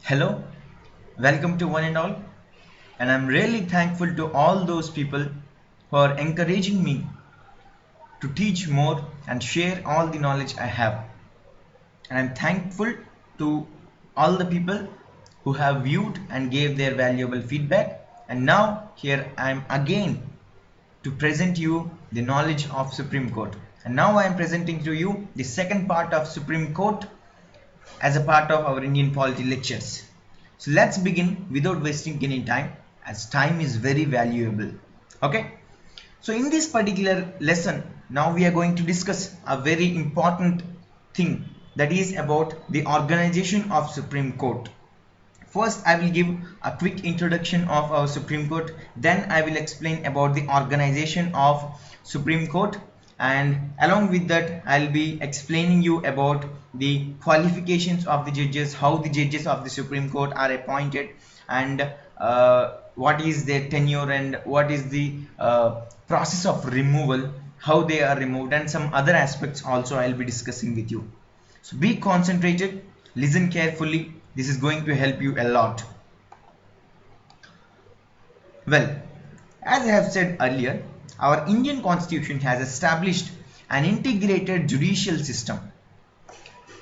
Hello, welcome to one and all, and I'm really thankful to all those people who are encouraging me to teach more and share all the knowledge I have. And I'm thankful to all the people who have viewed and gave their valuable feedback. And now here I'm again to present you the knowledge of Supreme Court. And now I am presenting to you the second part of Supreme Court as a part of our Indian polity lectures. So let's begin without wasting any time, as time is very valuable. Okay, so in this particular lesson, now we are going to discuss a very important thing, that is about the organization of Supreme Court. First, I will give a quick introduction of our Supreme Court. Then I will explain about the organization of Supreme Court, and along with that I'll be explaining you about the qualifications of the judges, how the judges of the Supreme Court are appointed, and what is their tenure, and what is the process of removal, how they are removed, and some other aspects also I'll be discussing with you. So be concentrated, listen carefully. This is going to help you a lot. Well, as I have said earlier, our Indian Constitution has established an integrated judicial system.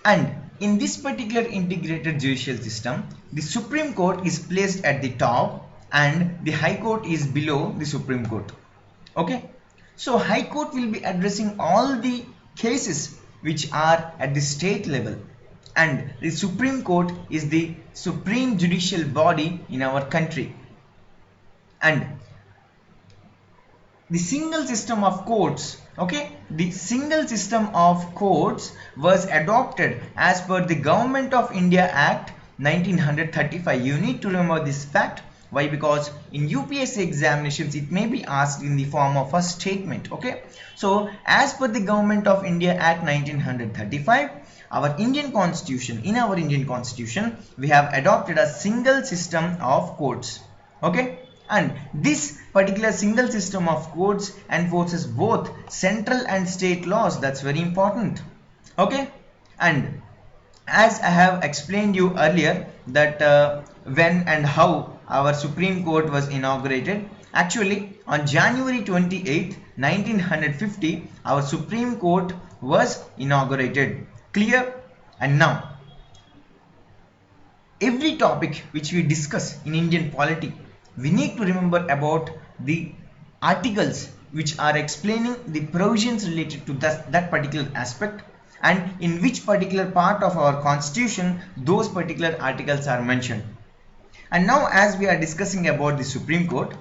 And in this particular integrated judicial system, the Supreme Court is placed at the top and the High Court is below the Supreme Court. Okay, so High Court will be addressing all the cases which are at the state level, and the Supreme Court is the supreme judicial body in our country. And the single system of courts, the single system of courts was adopted as per the Government of India Act 1935. You need to remember this fact. Why? Because in UPSC examinations it may be asked in the form of a statement. Okay, so as per the Government of India Act 1935, our Indian Constitution, in our Indian Constitution we have adopted a single system of courts. Okay, and this particular single system of courts enforces both central and state laws. That's very important. Okay, and as I have explained you earlier that when and how our Supreme Court was inaugurated, actually on January 28th 1950 our Supreme Court was inaugurated. Clear? And now every topic which we discuss in Indian polity, we need to remember about the articles which are explaining the provisions related to that particular aspect, and in which particular part of our constitution those particular articles are mentioned. And now as we are discussing about the Supreme Court,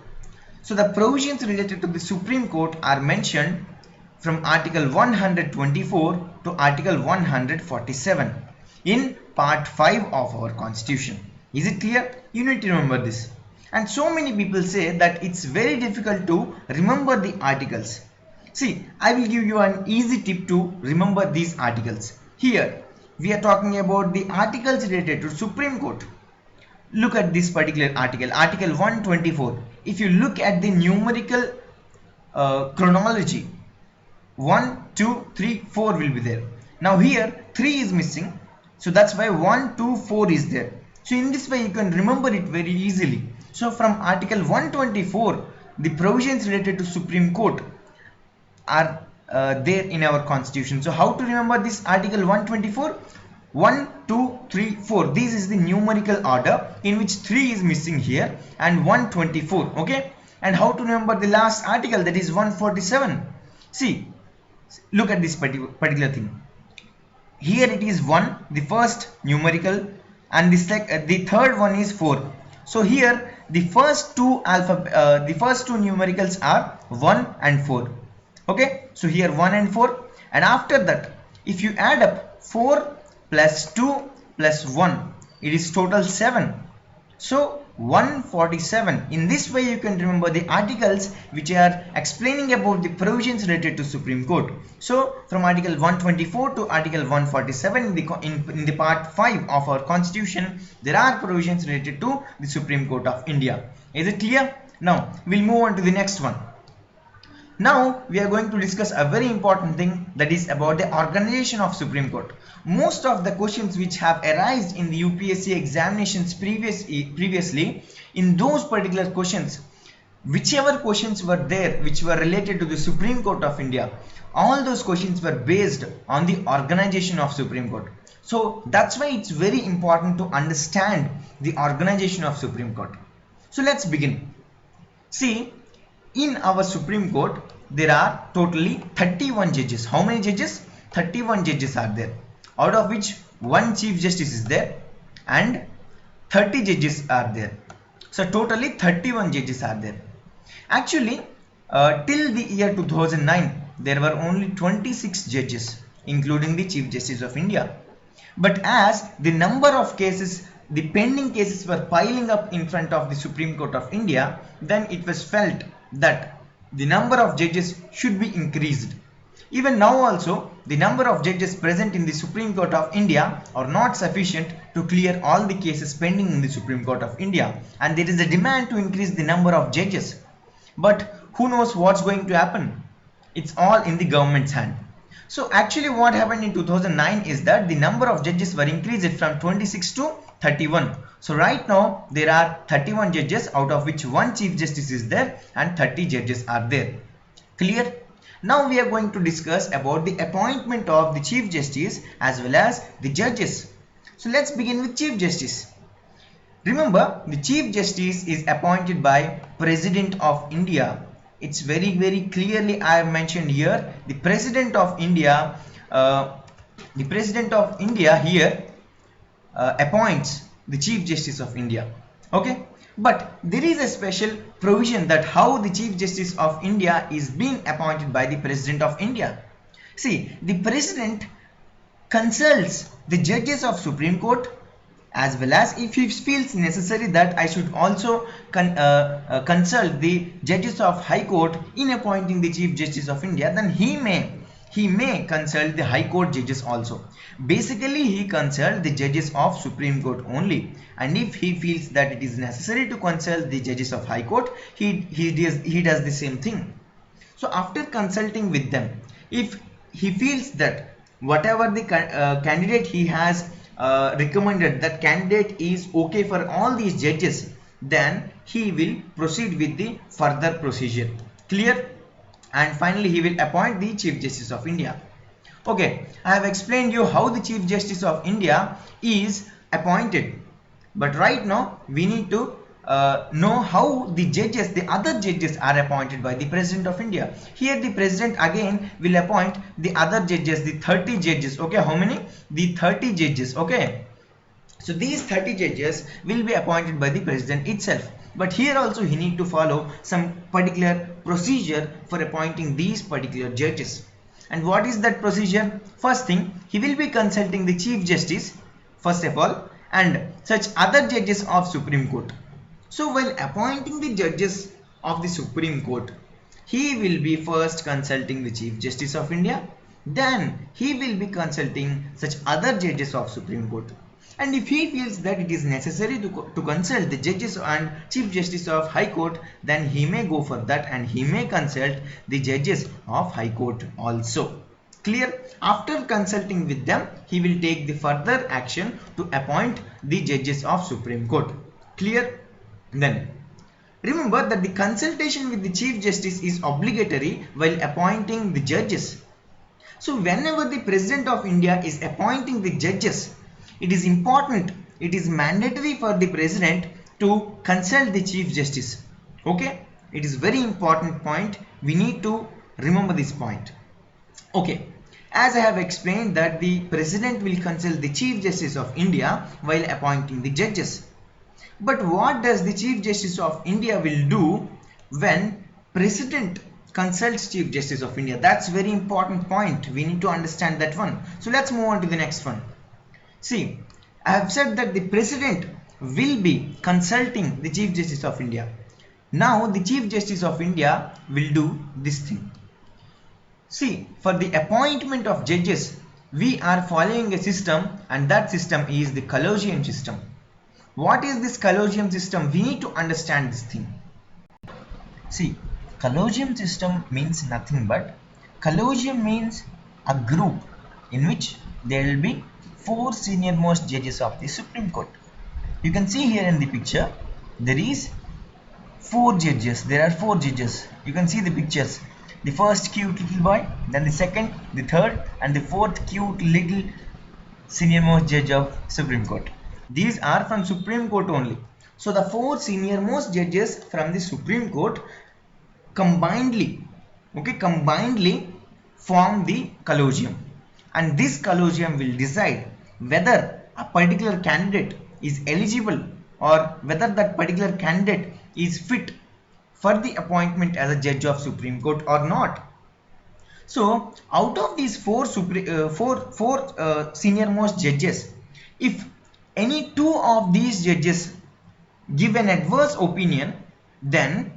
so the provisions related to the Supreme Court are mentioned from article 124 to article 147 in part 5 of our constitution. Is it clear? You need to remember this. And so many people say that it's very difficult to remember the articles. See, I will give you an easy tip to remember these articles. Here we are talking about the articles related to Supreme Court. Look at this particular article, article 124. If you look at the numerical chronology, 1, 2, 3, 4 will be there. Now here 3 is missing, so that's why 1, 2, 4 is there. So in this way you can remember it very easily. So from article 124, the provisions related to Supreme Court are there in our constitution. So how to remember this article 124? 1, 2, 3, 4. This is the numerical order in which 3 is missing here and 124. Okay. And how to remember the last article, that is 147. See, look at this particular thing. Here it is 1, the first numerical, and the third one is 4. So here the first two numericals are 1 and 4. Okay, so here 1 and 4, and after that if you add up 4 plus 2 plus 1, it is total 7. So 147. In this way you can remember the articles which are explaining about the provisions related to Supreme Court. So from article 124 to article 147 in the part 5 of our constitution, there are provisions related to the Supreme Court of India. Is it clear? Now we'll move on to the next one. Now we are going to discuss a very important thing, that is about the organization of Supreme Court. Most of the questions which have arisen in the UPSC examinations previously, in those particular questions, whichever questions were there which were related to the Supreme Court of India, all those questions were based on the organization of Supreme Court. So that's why it's very important to understand the organization of Supreme Court. So let's begin. See, in our Supreme Court, there are totally 31 judges. How many judges? 31 judges are there, out of which one Chief Justice is there and 30 judges are there. So totally 31 judges are there. Actually, till the year 2009, there were only 26 judges, including the Chief Justice of India. But as the number of cases, the pending cases were piling up in front of the Supreme Court of India, then it was felt that the number of judges should be increased. Even now also, the number of judges present in the Supreme Court of India are not sufficient to clear all the cases pending in the Supreme Court of India, and there is a demand to increase the number of judges. But who knows what's going to happen? It's all in the government's hand. So actually what happened in 2009 is that the number of judges were increased from 26 to 31. So right now there are 31 judges, out of which one Chief Justice is there and 30 judges are there. Clear? Now we are going to discuss about the appointment of the Chief Justice as well as the judges. So let's begin with Chief Justice. Remember, the Chief Justice is appointed by President of India. It's very clearly I have mentioned here, the President of India here appoints the Chief Justice of India. Okay, but there is a special provision that how the Chief Justice of India is being appointed by the President of India. See, the President consults the judges of Supreme Court, as well as if he feels necessary that I should also consult the judges of High Court in appointing the Chief Justice of India, then he may consult the High Court judges also. Basically, he consults the judges of Supreme Court only, and if he feels that it is necessary to consult the judges of High Court, he does the same thing. So after consulting with them, if he feels that whatever the candidate he has recommended, that candidate is okay for all these judges, then he will proceed with the further procedure. Clear? And finally he will appoint the Chief Justice of India. Okay, I have explained you how the Chief Justice of India is appointed, but right now we need to know how the judges, the other judges are appointed by the President of India. Here the President again will appoint the other judges, the 30 judges. Okay, how many? The 30 judges. Okay, so these 30 judges will be appointed by the President itself, but here also he need to follow some particular procedure for appointing these particular judges. And what is that procedure? First thing, he will be consulting the Chief Justice first of all and such other judges of Supreme Court. So while appointing the judges of the Supreme Court, he will be first consulting the Chief Justice of India, then he will be consulting such other judges of Supreme Court. And if he feels that it is necessary to consult the judges and Chief Justice of High Court, then he may go for that and he may consult the judges of High Court also. Clear? After consulting with them, he will take the further action to appoint the judges of Supreme Court. Clear? Then remember that the consultation with the Chief Justice is obligatory while appointing the judges. So whenever the President of India is appointing the judges, it is important, it is mandatory for the President to consult the Chief Justice. Okay, it is very important point. We need to remember this point. Okay, as I have explained that the President will consult the Chief Justice of India while appointing the judges. But what does the Chief Justice of India will do when President consults Chief Justice of India? That's very important point. We need to understand that one. So let's move on to the next one. See, I have said that the President will be consulting the Chief Justice of India. Now the Chief Justice of India will do this thing. See, for the appointment of judges, we are following a system, and that system is the collegium system. What is this collegium system? We need to understand this thing. See, Collegium system means nothing but collegium means a group in which there will be four senior most judges of the Supreme Court. You can see here in the picture there is four judges. There are four judges. You can see the pictures. The first cute little boy, then the second, the third, and the fourth cute little senior most judge of Supreme Court. These are from Supreme Court only. So the four senior most judges from the Supreme Court combinedly form the collegium, and this collegium will decide whether a particular candidate is eligible or whether that particular candidate is fit for the appointment as a judge of Supreme Court or not. So out of these four senior most judges, if any two of these judges give an adverse opinion, then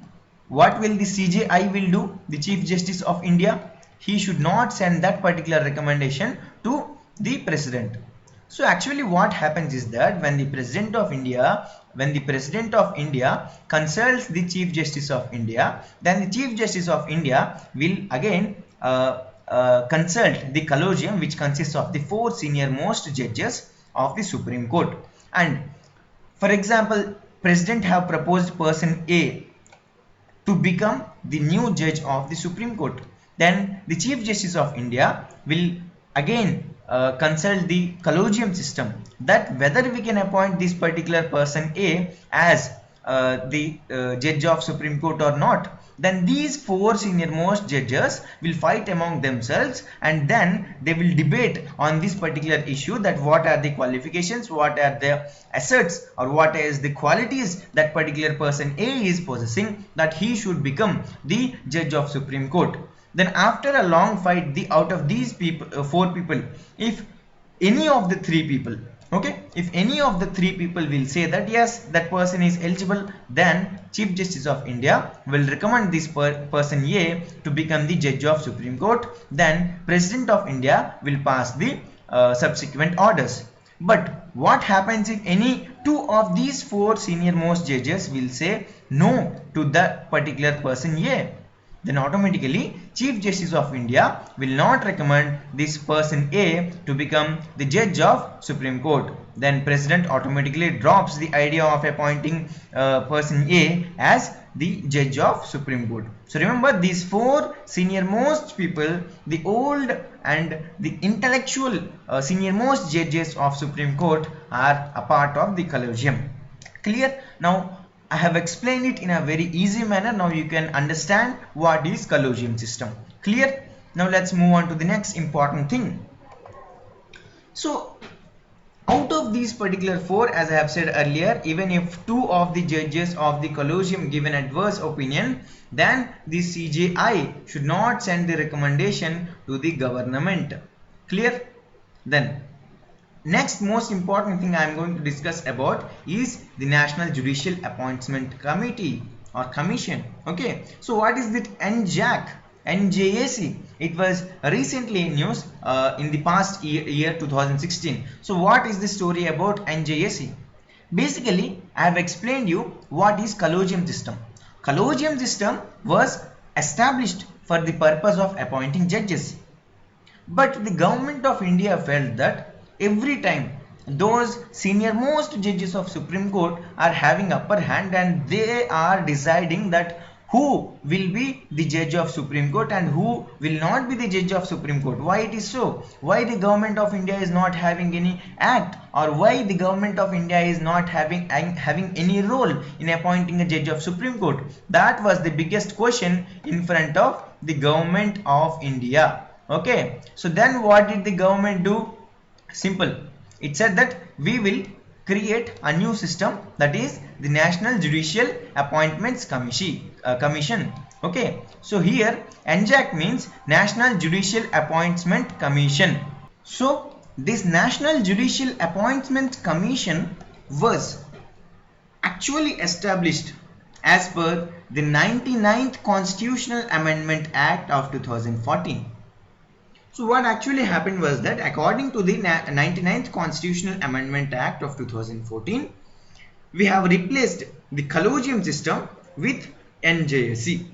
what will the CJI will do? The Chief Justice of India, he should not send that particular recommendation to the President. So actually what happens is that when the President of India consults the Chief Justice of India, then the Chief Justice of India will again consult the collegium, which consists of the four senior most judges of the Supreme Court. And for example, President have proposed person A to become the new judge of the Supreme Court. Then the Chief Justice of India will again consult the collegium system that whether we can appoint this particular person A as the judge of Supreme Court or not. Then these four senior most judges will fight among themselves, and then they will debate on this particular issue, that what are the qualifications, what are the assets, or what is the qualities that particular person A is possessing that he should become the judge of Supreme Court. Then after a long fight, out of these people, four people, if any of the three people will say that yes, that person is eligible, then Chief Justice of India will recommend this person A to become the judge of Supreme Court. Then President of India will pass the subsequent orders. But what happens if any two of these four senior most judges will say no to that particular person A? Then automatically Chief Justice of India will not recommend this person A to become the judge of Supreme Court. Then President automatically drops the idea of appointing person A as the judge of Supreme Court. So remember, these four senior most people, the old and the intellectual senior most judges of Supreme Court, are a part of the collegium. Clear? Now I have explained it in a very easy manner. Now you can understand what is collegium system. Clear? Now let's move on to the next important thing. So out of these particular four, as I have said earlier, even if two of the judges of the collegium give an adverse opinion, then the CJI should not send the recommendation to the government. Clear? Then next most important thing I am going to discuss about is the National Judicial Appointment Committee or Commission. Okay, so what is the NJAC? It was recently in news in the past year 2016. So what is the story about NJAC? Basically, I have explained you what is collegium system. Collegium system was established for the purpose of appointing judges. But the government of India felt that every time those senior most judges of Supreme Court are having upper hand and they are deciding that who will be the judge of Supreme Court and who will not be the judge of Supreme Court. Why it is so? Why the government of India is not having any act, or why the government of India is not having any role in appointing a judge of Supreme Court? That was the biggest question in front of the government of India. Okay, so then what did the government do? Simple. It said that we will create a new system, that is the National Judicial Appointments Commission. Okay, so here NJAC means National Judicial Appointment Commission. So this National Judicial Appointment Commission was actually established as per the 99th Constitutional Amendment Act of 2014. So what actually happened was that according to the 99th Constitutional Amendment Act of 2014, we have replaced the collegium system with NJAC.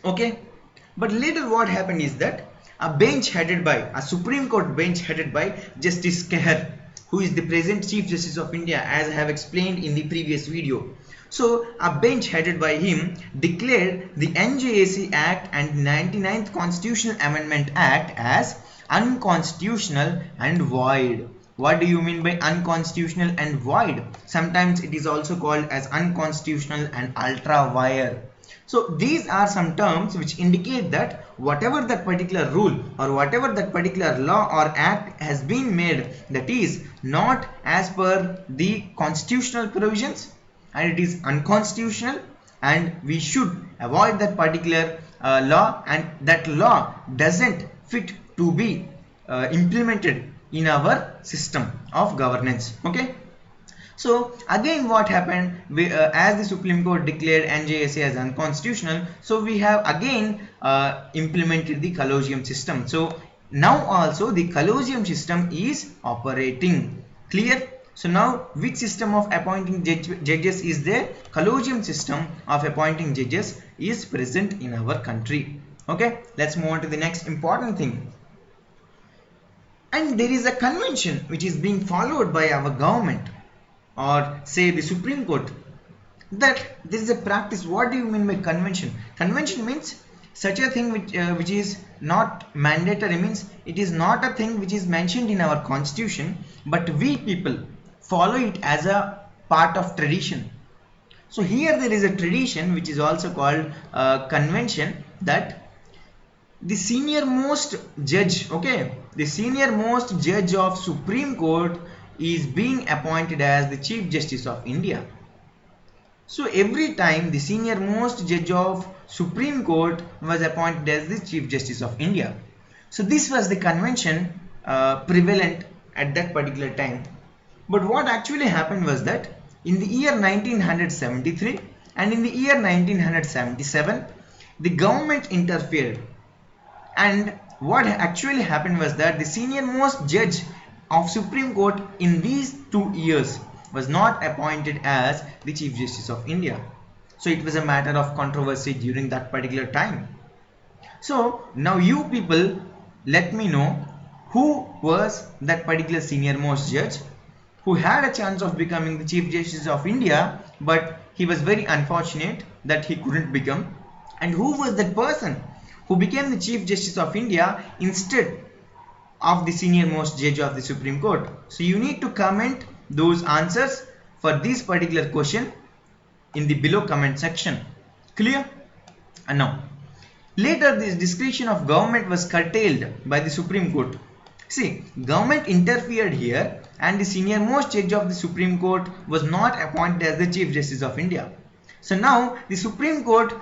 Okay, but later what happened is that a Supreme Court bench headed by Justice Kehar, who is the present Chief Justice of India, as I have explained in the previous video. So a bench headed by him declared the NJAC Act and 99th Constitutional Amendment Act as unconstitutional and void. What do you mean by unconstitutional and void? Sometimes it is also called as unconstitutional and ultra vire. So these are some terms which indicate that whatever that particular rule or whatever that particular law or act has been made, that is not as per the constitutional provisions, and it is unconstitutional, and we should avoid that particular law, and that law doesn't fit to be implemented in our system of governance. Okay. So again what happened, as the Supreme Court declared NJSA as unconstitutional, so we have again implemented the collegium system. So now also the collegium system is operating. Clear? So now which system of appointing judges is there? Collegium system of appointing judges is present in our country. Okay, let's move on to the next important thing. And there is a convention which is being followed by our government, or say the Supreme Court, that this is a practice. What do you mean by convention? Convention means such a thing which is not mandatory, means it is not a thing which is mentioned in our constitution, but we people follow it as a part of tradition. So here there is a tradition which is also called convention, that the senior most judge, okay, the senior most judge of Supreme Court is being appointed as the Chief Justice of India. So every time the senior most judge of Supreme Court was appointed as the Chief Justice of India. So this was the convention prevalent at that particular time. But what actually happened was that in the year 1973 and in the year 1977, the government interfered, and what actually happened was that the senior most judge of Supreme Court in these 2 years was not appointed as the Chief Justice of India. So it was a matter of controversy during that particular time. So now you people let me know who was that particular senior most judge who had a chance of becoming the Chief Justice of India, but he was very unfortunate that he couldn't become, and who was that person who became the Chief Justice of India instead of the senior most judge of the Supreme Court. So you need to comment those answers for this particular question in the below comment section. Clear? And now, later this discretion of government was curtailed by the Supreme Court. See, government interfered here, and the senior most judge of the Supreme Court was not appointed as the Chief Justice of India. So now the Supreme Court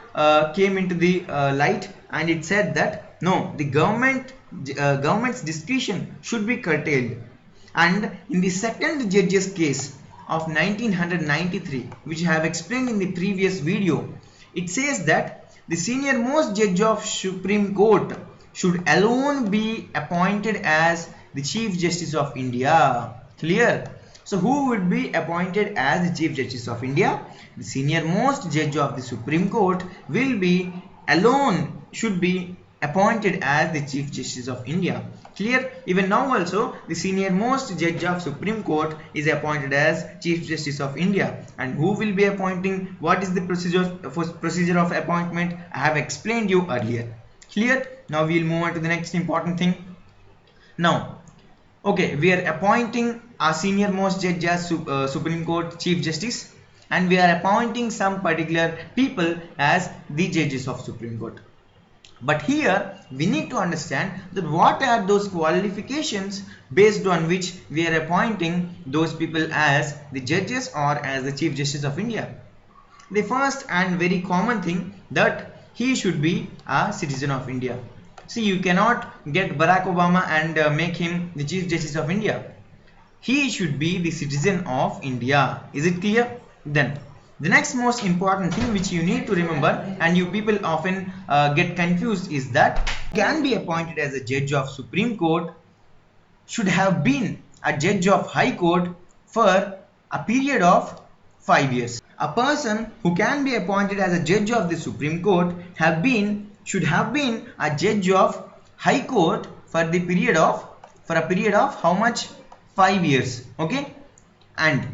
came into the light, and it said that no, the government's discretion should be curtailed. And in the second judge's case of 1993, which I have explained in the previous video, it says that the senior most judge of Supreme Court should alone be appointed as the Chief Justice of India. Clear? So who would be appointed as the Chief Justice of India? The senior most judge of the Supreme Court will be alone, should be appointed as the Chief Justice of India. Clear? Even now also the senior most judge of Supreme Court is appointed as Chief Justice of India. And who will be appointing? What is the procedure of appointment? I have explained you earlier. Clear? Now we will move on to the next important thing. Now, okay, we are appointing our senior most judge as Supreme Court Chief Justice, and we are appointing some particular people as the judges of Supreme Court. But here we need to understand that what are those qualifications based on which we are appointing those people as the judges or as the Chief Justice of India. The first and very common thing, that he should be a citizen of India. See, you cannot get Barack Obama and make him the Chief Justice of India. He should be the citizen of India. Is it clear? Then the next most important thing which you need to remember, and you people often get confused, is that can be appointed as a judge of Supreme Court should have been a judge of High Court for a period of 5 years. A person who can be appointed as a judge of the Supreme Court should have been a judge of High Court for a period of how much? 5 years. Okay, and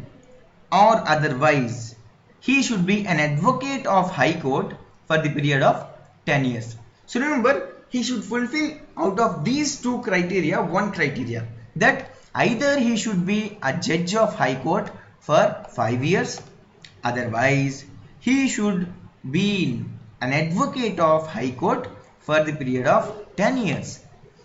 or otherwise he should be an advocate of High Court for the period of 10 years. So remember, he should fulfill out of these two criteria one criteria, that either he should be a judge of High Court for 5 years, otherwise he should be an advocate of High Court for the period of 10 years.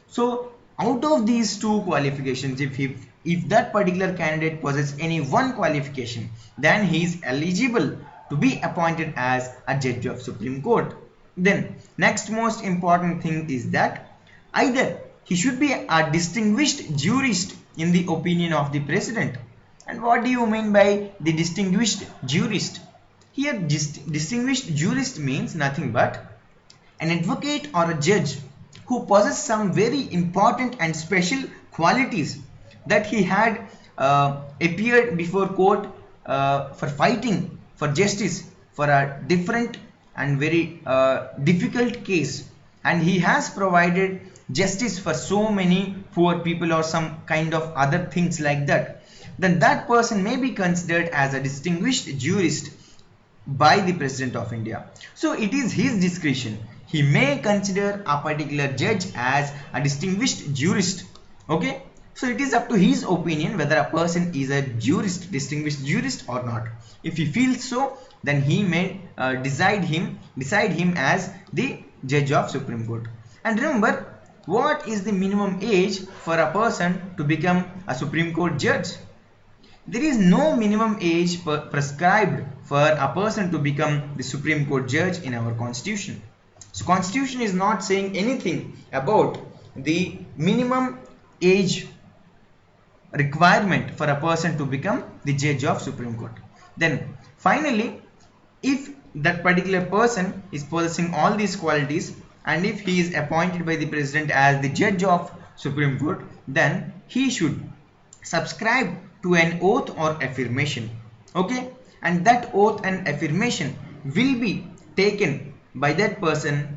So out of these two qualifications, if that particular candidate possesses any one qualification, then he is eligible to be appointed as a judge of Supreme Court. Then next most important thing is that either he should be a distinguished jurist in the opinion of the president. And what do you mean by the distinguished jurist? Here distinguished jurist means nothing but an advocate or a judge who possesses some very important and special qualities, that he had appeared before court for fighting for justice for a different and very difficult case, and he has provided justice for so many poor people or some kind of other things like that, then that person may be considered as a distinguished jurist by the President of India. So it is his discretion. He may consider a particular judge as a distinguished jurist. Okay, so it is up to his opinion whether a person is a jurist, distinguished jurist or not. If he feels so, then he may decide him as the judge of Supreme Court. And remember, what is the minimum age for a person to become a Supreme Court judge? There is no minimum age prescribed for a person to become the Supreme Court judge in our constitution. So constitution is not saying anything about the minimum age requirement for a person to become the judge of Supreme Court. Then finally, if that particular person is possessing all these qualities, and if he is appointed by the president as the judge of Supreme Court, then he should subscribe to an oath or affirmation. Okay, and that oath and affirmation will be taken by that person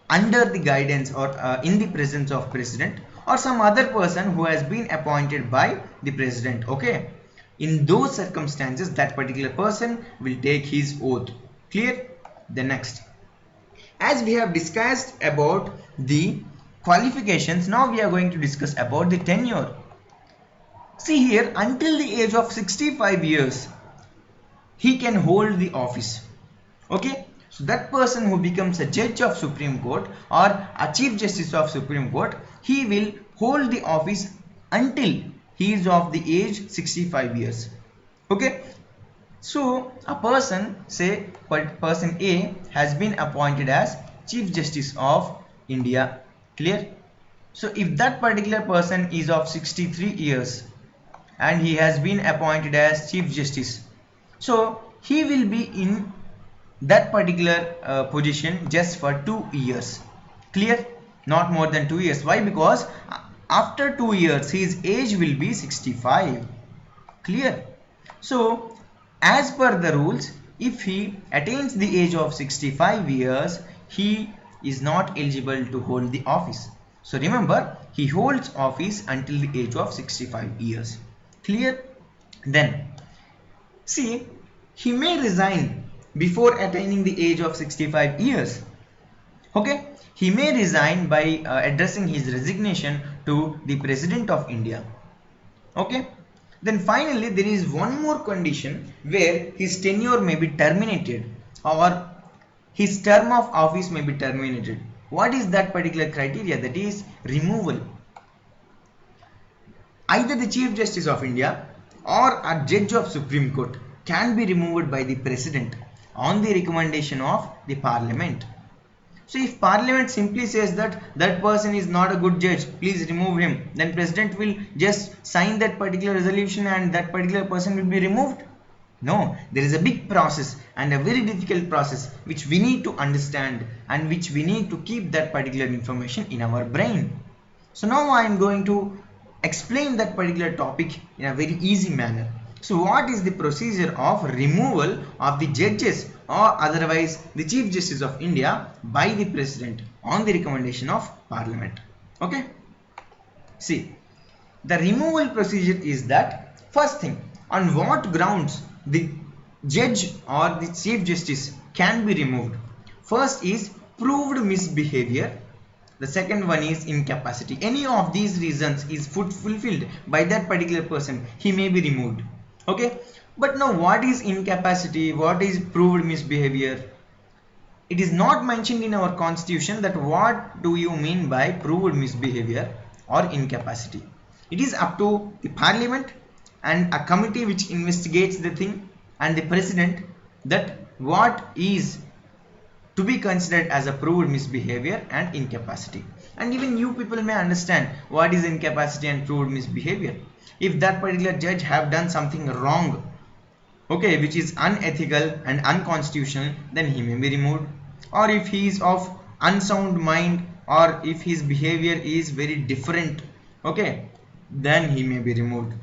under the guidance or in the presence of president or some other person who has been appointed by the president. Okay, in those circumstances that particular person will take his oath. Clear? The next, as we have discussed about the qualifications, now we are going to discuss about the tenure. See here, until the age of 65 years he can hold the office. Okay, so that person who becomes a judge of Supreme Court or a chief justice of Supreme Court, he will hold the office until he is of the age 65 years. Okay, so a person, say person A has been appointed as Chief Justice of India. Clear? So if that particular person is of 63 years and he has been appointed as Chief Justice, so he will be in that particular position just for 2 years. Clear? Not more than 2 years. Why? Because after 2 years his age will be 65. Clear? So as per the rules, if he attains the age of 65 years, he is not eligible to hold the office. So remember, he holds office until the age of 65 years. Clear? Then see, he may resign before attaining the age of 65 years. Okay, he may resign by addressing his resignation to the President of India. Okay, then finally there is one more condition where his tenure may be terminated or his term of office may be terminated. What is that particular criteria? That is removal. Either the Chief Justice of India or a judge of Supreme Court can be removed by the president on the recommendation of the parliament. So if parliament simply says that that person is not a good judge, please remove him, then president will just sign that particular resolution and that particular person will be removed? No, there is a big process and a very difficult process which we need to understand and which we need to keep that particular information in our brain. So now I am going to explain that particular topic in a very easy manner. So what is the procedure of removal of the judges or otherwise the Chief Justice of India by the President on the recommendation of Parliament? Okay. See, the removal procedure is that first thing, on what grounds the judge or the Chief Justice can be removed. First is proved misbehavior. The second one is incapacity. Any of these reasons is fulfilled by that particular person, he may be removed. Okay. But now what is incapacity? What is proved misbehavior? It is not mentioned in our constitution that what do you mean by proved misbehavior or incapacity. It is up to the parliament and a committee which investigates the thing and the president that what is to be considered as a proved misbehavior and incapacity. And even you people may understand what is incapacity and proved misbehavior. If that particular judge have done something wrong, okay, which is unethical and unconstitutional, then he may be removed. Or if he is of unsound mind, or if his behavior is very different, okay, then he may be removed.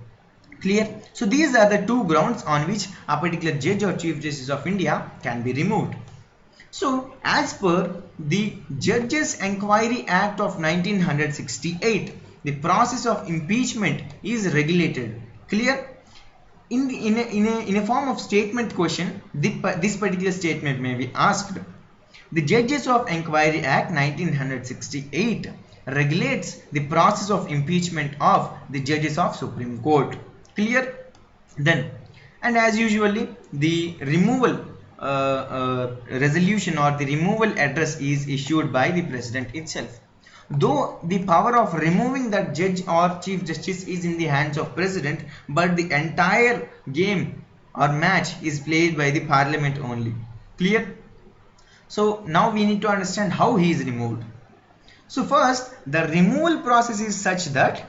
Clear? So these are the two grounds on which a particular judge or Chief Justice of India can be removed. So as per the Judges Enquiry Act of 1968, the process of impeachment is regulated. Clear? In a form of statement question, this particular statement may be asked. The Judges of Enquiry Act 1968 regulates the process of impeachment of the judges of Supreme Court. Clear? Then, and as usually, the removal resolution or the removal address is issued by the President itself. Though the power of removing that judge or Chief Justice is in the hands of President, but the entire game or match is played by the Parliament only. Clear? So now we need to understand how he is removed. So first, the removal process is such that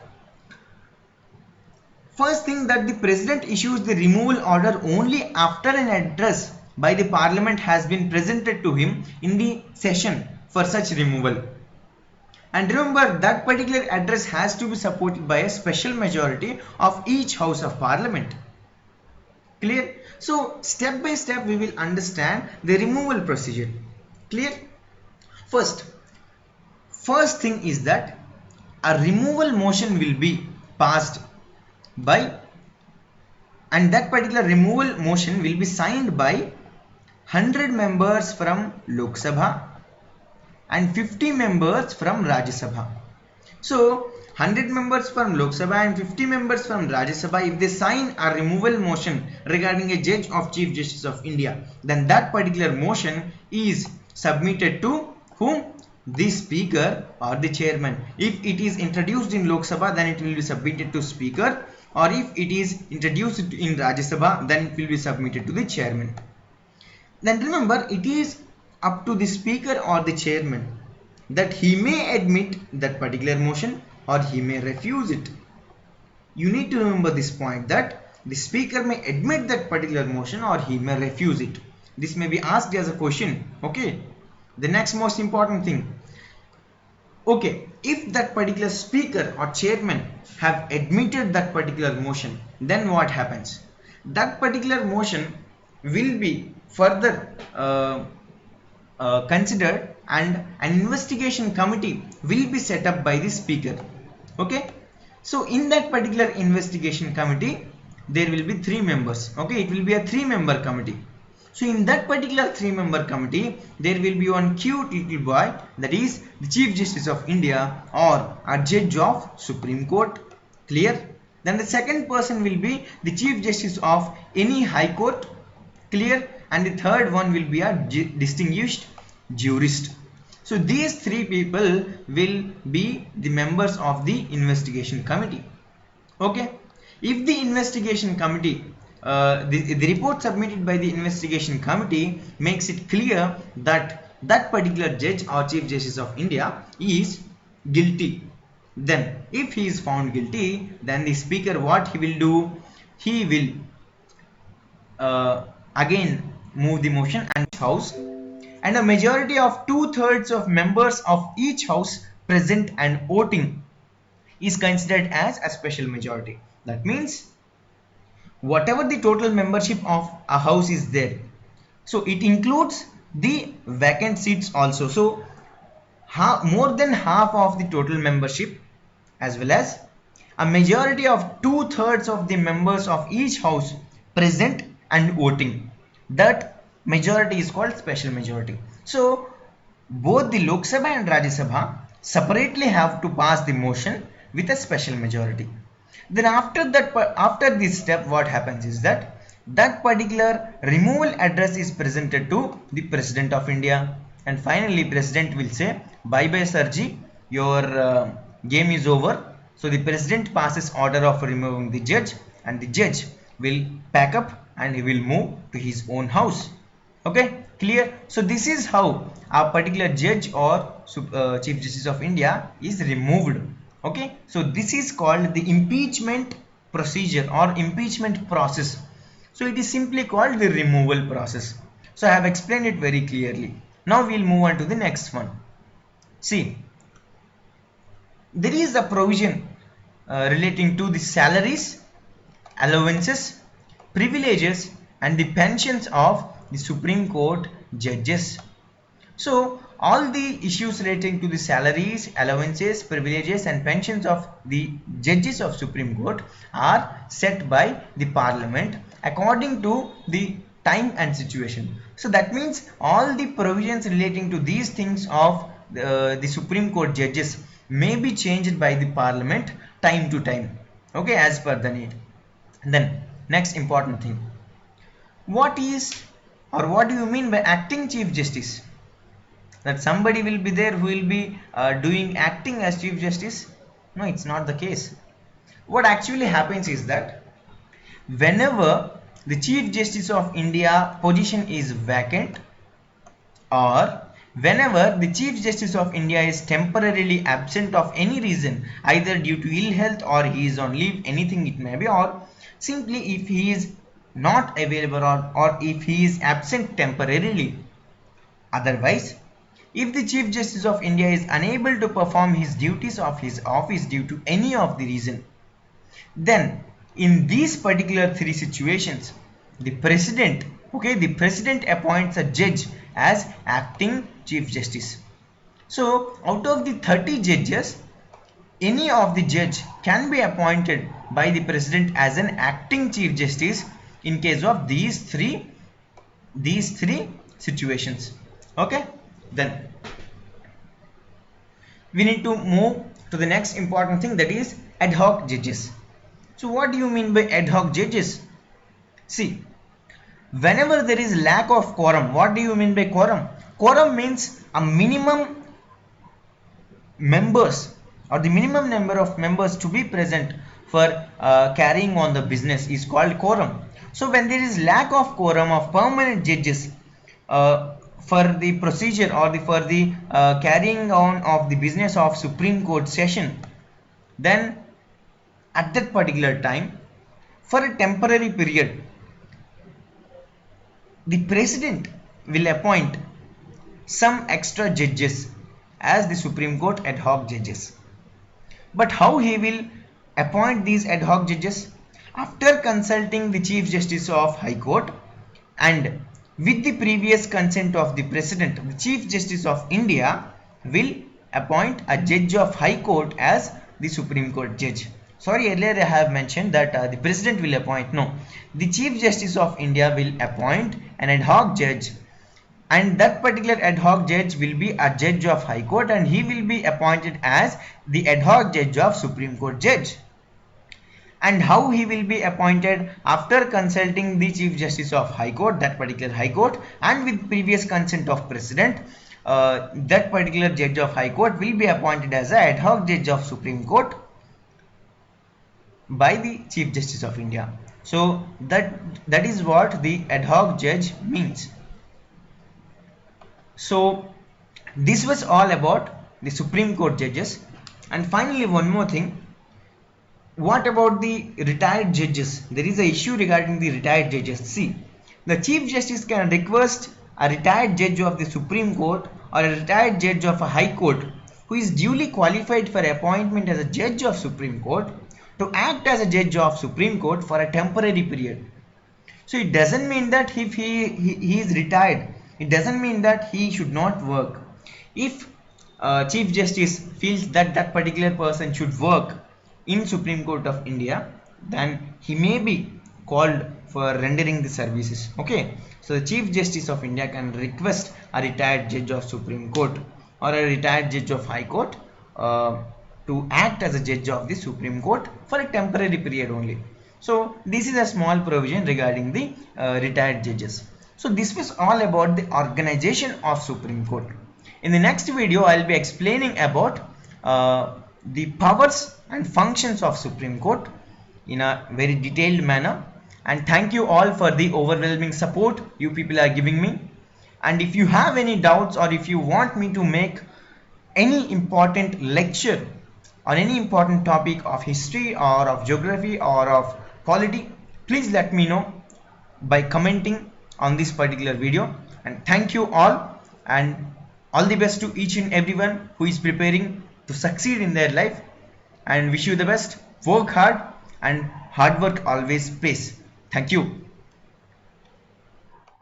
first thing that the President issues the removal order only after an address by the Parliament has been presented to him in the session for such removal. And remember that particular address has to be supported by a special majority of each House of Parliament. Clear? So step by step we will understand the removal procedure. Clear? First thing is that a removal motion will be passed by, and that particular removal motion will be signed by 100 members from Lok Sabha and 50 members from Rajya Sabha. So 100 members from Lok Sabha and 50 members from Rajya Sabha, if they sign a removal motion regarding a judge of Chief Justice of India, then that particular motion is submitted to whom? The Speaker or the Chairman. If it is introduced in Lok Sabha, then it will be submitted to Speaker, or if it is introduced in Rajya Sabha, then it will be submitted to the Chairman. Then remember, it is up to the Speaker or the Chairman that he may admit that particular motion or he may refuse it. You need to remember this point, that the Speaker may admit that particular motion or he may refuse it. This may be asked as a question. Okay. The next most important thing. Okay, if that particular Speaker or Chairman have admitted that particular motion, then what happens? That particular motion will be further considered, and an investigation committee will be set up by the Speaker. Okay, so in that particular investigation committee there will be 3 members. Okay, it will be a 3-member committee. So in that particular 3-member committee there will be one cute little boy, that is the Chief Justice of India or a judge of Supreme Court. Clear? Then the second person will be the Chief Justice of any High Court. Clear? And the third one will be a distinguished jurist. So these 3 people will be the members of the investigation committee. Okay, if the investigation committee the report submitted by the investigation committee makes it clear that that particular judge or Chief Justice of India is guilty, then if he is found guilty, then the Speaker, what he will do? He will again move the motion and House, and a majority of 2/3 of members of each House present and voting is considered as a special majority. That means whatever the total membership of a house is there, so it includes the vacant seats also. So more than half of the total membership, as well as a majority of 2/3 of the members of each house present and voting, that majority is called special majority. So both the Lok Sabha and Rajya Sabha separately have to pass the motion with a special majority. Then after this step, what happens is that that particular removal address is presented to the President of India, and finally President will say, bye bye Sirji, your game is over. So the President passes order of removing the judge, and the judge will pack up and he will move to his own house. Okay, clear? So this is how a particular judge or Chief Justice of India is removed. Okay, so this is called the impeachment procedure or impeachment process. So it is simply called the removal process. So I have explained it very clearly. Now we'll move on to the next one. See, there is a provision relating to the salaries, allowances, privileges and the pensions of the Supreme Court judges. So all the issues relating to the salaries, allowances, privileges and pensions of the judges of Supreme Court are set by the Parliament according to the time and situation. So that means all the provisions relating to these things of the Supreme Court judges may be changed by the Parliament time to time, okay, as per the need. Then next important thing, what is or what do you mean by acting Chief Justice? That somebody will be there who will be doing acting as Chief Justice? No, it's not the case. What actually happens is that whenever the Chief Justice of India position is vacant, or whenever the Chief Justice of India is temporarily absent of any reason, either due to ill health or he is on leave, anything it may be, or simply if he is not available or if he is absent temporarily. Otherwise, if the Chief Justice of India is unable to perform his duties of his office due to any of the reason, then in these particular three situations, the President appoints a judge as acting Chief Justice. So out of the 30 judges, any of the judge can be appointed by the President as an acting Chief Justice in case of these three situations. Okay, then we need to move to the next important thing, that is ad hoc judges. So what do you mean by ad hoc judges? See, whenever there is lack of quorum, what do you mean by quorum? Quorum means a minimum members or the minimum number of members to be present for carrying on the business is called quorum. So when there is lack of quorum of permanent judges for the procedure or for the carrying on of the business of Supreme Court session, then at that particular time, for a temporary period, the President will appoint some extra judges as the Supreme Court ad hoc judges. But how he will appoint these ad hoc judges? After consulting the Chief Justice of High Court and with the previous consent of the President, the Chief Justice of India will appoint a judge of High Court as the Supreme Court judge. Sorry, earlier I have mentioned that the President will appoint. No, the Chief Justice of India will appoint an ad hoc judge, and that particular ad hoc judge will be a judge of High Court and he will be appointed as the ad hoc judge of Supreme Court judge. And how he will be appointed? After consulting the Chief Justice of High Court, that particular High Court, and with previous consent of President, that particular judge of High Court will be appointed as an ad hoc judge of Supreme Court by the Chief Justice of India. So that is what the ad hoc judge means. So this was all about the Supreme Court judges. And finally, one more thing. What about the retired judges? There is an issue regarding the retired judges. See, the Chief Justice can request a retired judge of the Supreme Court or a retired judge of a High Court who is duly qualified for appointment as a judge of Supreme Court to act as a judge of Supreme Court for a temporary period. So it doesn't mean that if he is retired, it doesn't mean that he should not work. If Chief Justice feels that that particular person should work in Supreme Court of India, then he may be called for rendering the services. Okay, so the Chief Justice of India can request a retired judge of Supreme Court or a retired judge of High Court to act as a judge of the Supreme Court for a temporary period only. So this is a small provision regarding the retired judges. So this was all about the organization of Supreme Court. In the next video, I will be explaining about the powers and functions of Supreme Court in a very detailed manner. And thank you all for the overwhelming support you people are giving me. And if you have any doubts or if you want me to make any important lecture on any important topic of history or of geography or of polity, please let me know by commenting on this particular video. And thank you all, and all the best to each and everyone who is preparing to succeed in their life, and wish you the best. Work hard, and hard work always pays. Thank you.